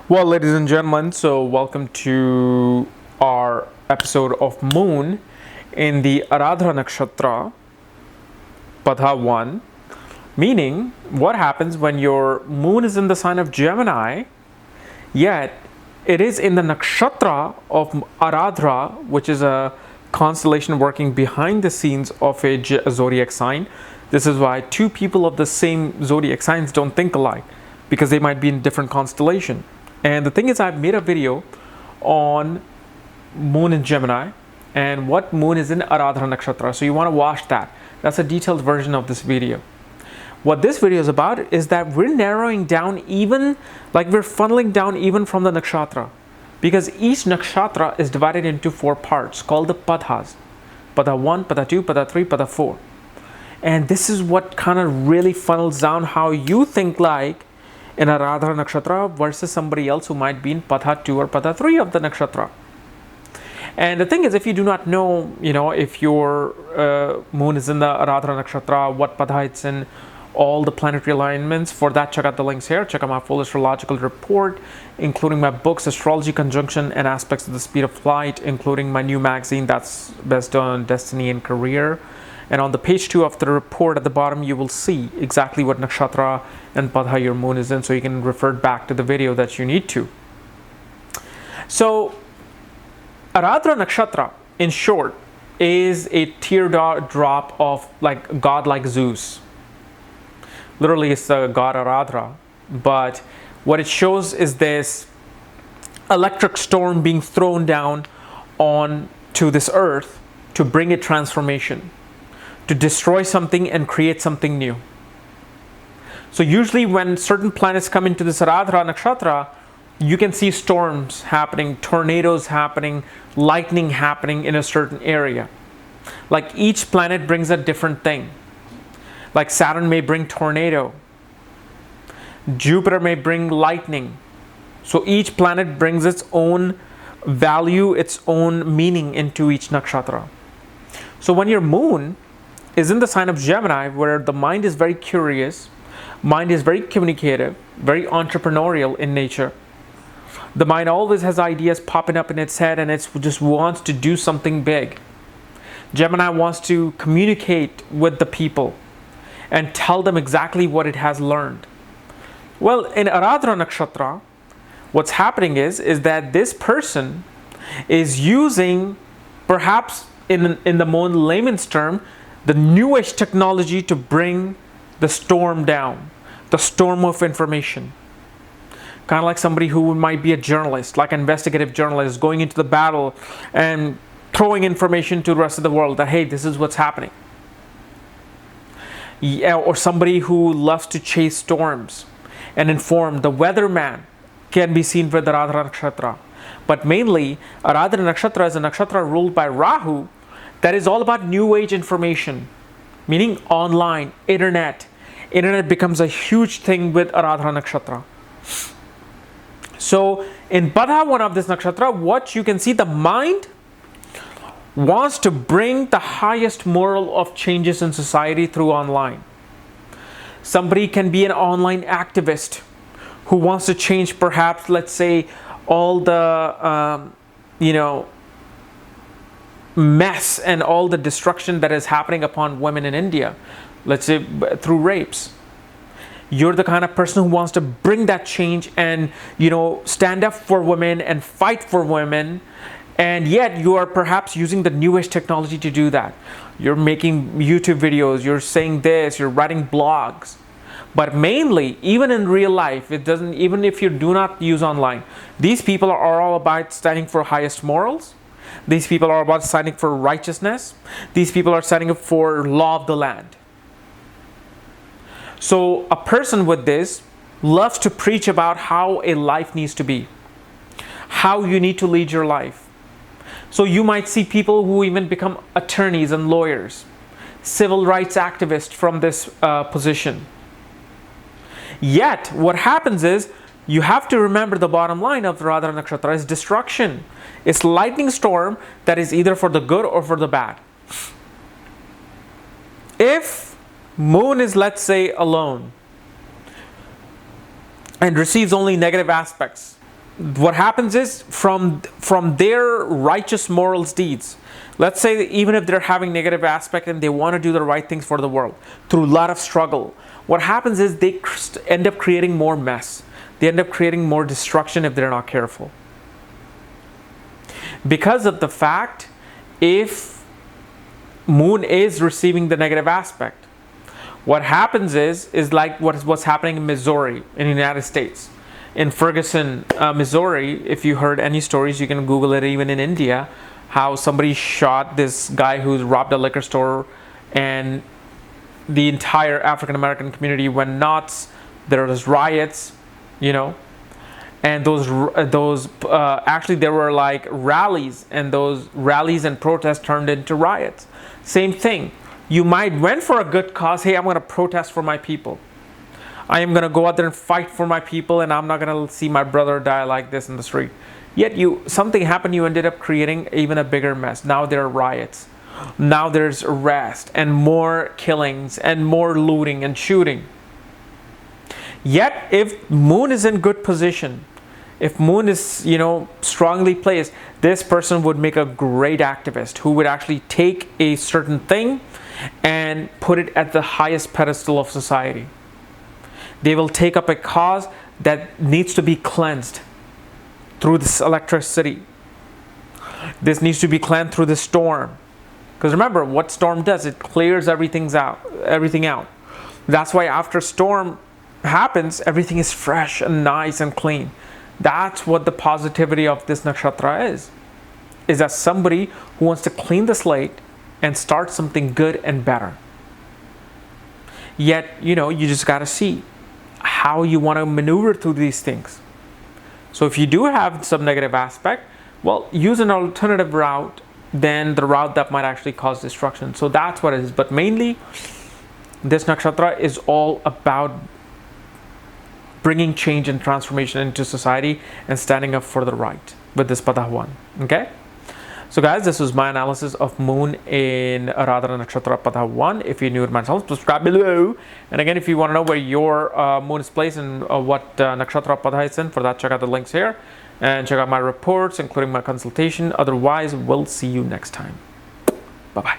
Well, ladies and gentlemen, so welcome to our episode of Moon in the Aradra Nakshatra, Padha 1, meaning what happens when your moon is in the sign of Gemini, yet it is in the Nakshatra of Aradra, which is a constellation working behind the scenes of a zodiac sign. This is why two people of the same zodiac signs don't think alike, because they might be in different constellation. And the thing is, I've made a video on moon in Gemini and what moon is in Aradra Nakshatra. So you want to watch that. That's a detailed version of this video. What this video is about is that we're narrowing down we're funneling down even from the nakshatra. Because each nakshatra is divided into 4 parts called the padhas. Padha 1, Padha 2, Padha 3, Padha 4. And this is what kind of really funnels down how you think like in Aradra Nakshatra versus somebody else who might be in Padha 2 or Padha 3 of the Nakshatra. And the thing is, if you do not know, if your moon is in the Aradra Nakshatra, what Padha it's in, all the planetary alignments, for that check out the links here. Check out my full astrological report, including my books, Astrology, Conjunction, and Aspects of the Speed of Light, including my new magazine that's based on destiny and career. And on the page 2 of the report at the bottom, you will see exactly what nakshatra and padha your moon is in, so you can refer back to the video that you need to. So, Aradra Nakshatra, in short, is a teardrop of like god like Zeus. Literally, it's the god Aradra. But what it shows is this electric storm being thrown down onto this earth to bring a transformation, to destroy something and create something new. So usually when certain planets come into this Aradra Nakshatra, you can see storms happening, tornadoes happening, lightning happening in a certain area. Like each planet brings a different thing. Like Saturn may bring tornado. Jupiter may bring lightning. So each planet brings its own value, its own meaning into each nakshatra. So when your moon is in the sign of Gemini, where the mind is very curious, mind is very communicative, very entrepreneurial in nature. The mind always has ideas popping up in its head and it just wants to do something big. Gemini wants to communicate with the people and tell them exactly what it has learned. Well, in Aradra Nakshatra, what's happening is that this person is using, perhaps in the more layman's term, the new age technology to bring the storm down, the storm of information. Kind of like somebody who might be a journalist, like an investigative journalist, going into the battle and throwing information to the rest of the world that, hey, this is what's happening. Yeah, or somebody who loves to chase storms and inform. The weatherman can be seen with the Aradra Nakshatra. But mainly, Aradra Nakshatra is a nakshatra ruled by Rahu, that is all about new age information, meaning online, internet. Internet becomes a huge thing with Aradra Nakshatra. So in Padha 1 of this nakshatra, what you can see, the mind wants to bring the highest moral of changes in society through online. Somebody can be an online activist who wants to change, perhaps, let's say, all the, mess and all the destruction that is happening upon women in India, let's say through rapes. You're the kind of person who wants to bring that change and, stand up for women and fight for women. And yet you are perhaps using the newest technology to do that. You're making YouTube videos, you're saying this, you're writing blogs. But mainly, even in real life, even if you do not use online, these people are all about standing for highest morals. These people are about standing for righteousness. These people are standing up for law of the land. So a person with this loves to preach about how a life needs to be, how you need to lead your life. So you might see people who even become attorneys and lawyers, civil rights activists from this position. Yet what happens is, you have to remember the bottom line of the Aradra Nakshatra is destruction. It's lightning storm that is either for the good or for the bad. If moon is, let's say, alone and receives only negative aspects, what happens is from their righteous morals deeds, let's say that even if they're having negative aspect and they want to do the right things for the world through a lot of struggle, what happens is they end up creating more mess. They end up creating more destruction if they're not careful. Because of the fact, if moon is receiving the negative aspect, what happens is like what's happening in Missouri in the United States. In Ferguson, Missouri, if you heard any stories, you can Google it, even in India, how somebody shot this guy who's robbed a liquor store, and the entire African American community went nuts. There was riots, you know, and those actually there were like rallies, and those rallies and protests turned into riots. Same thing. You might went for a good cause. Hey, I'm going to protest for my people. I am going to go out there and fight for my people, and I'm not going to see my brother die like this in the street. Yet something happened, you ended up creating even a bigger mess. Now there are riots. Now there's arrest and more killings and more looting and shooting. Yet if moon is in good position, if moon is, strongly placed, this person would make a great activist who would actually take a certain thing and put it at the highest pedestal of society. They will take up a cause that needs to be cleansed through this electricity. This needs to be cleansed through the storm. Because remember, what storm does, it clears everything out. That's why after storm happens, everything is fresh and nice and clean. That's what the positivity of this nakshatra is that somebody who wants to clean the slate and start something good and better. Yet, you just got to see how you want to maneuver through these things. So if you do have some negative aspect, well, use an alternative route than the route that might actually cause destruction. So that's what it is. But mainly, this nakshatra is all about bringing change and transformation into society and standing up for the right with this Pada 1. Okay? So guys, this was my analysis of moon in Aradra Nakshatra Pada 1. If you're new to my channel, subscribe below. And again, if you want to know where your moon is placed and what Nakshatra Pada is in, for that, check out the links here. And check out my reports, including my consultation. Otherwise, we'll see you next time. Bye-bye.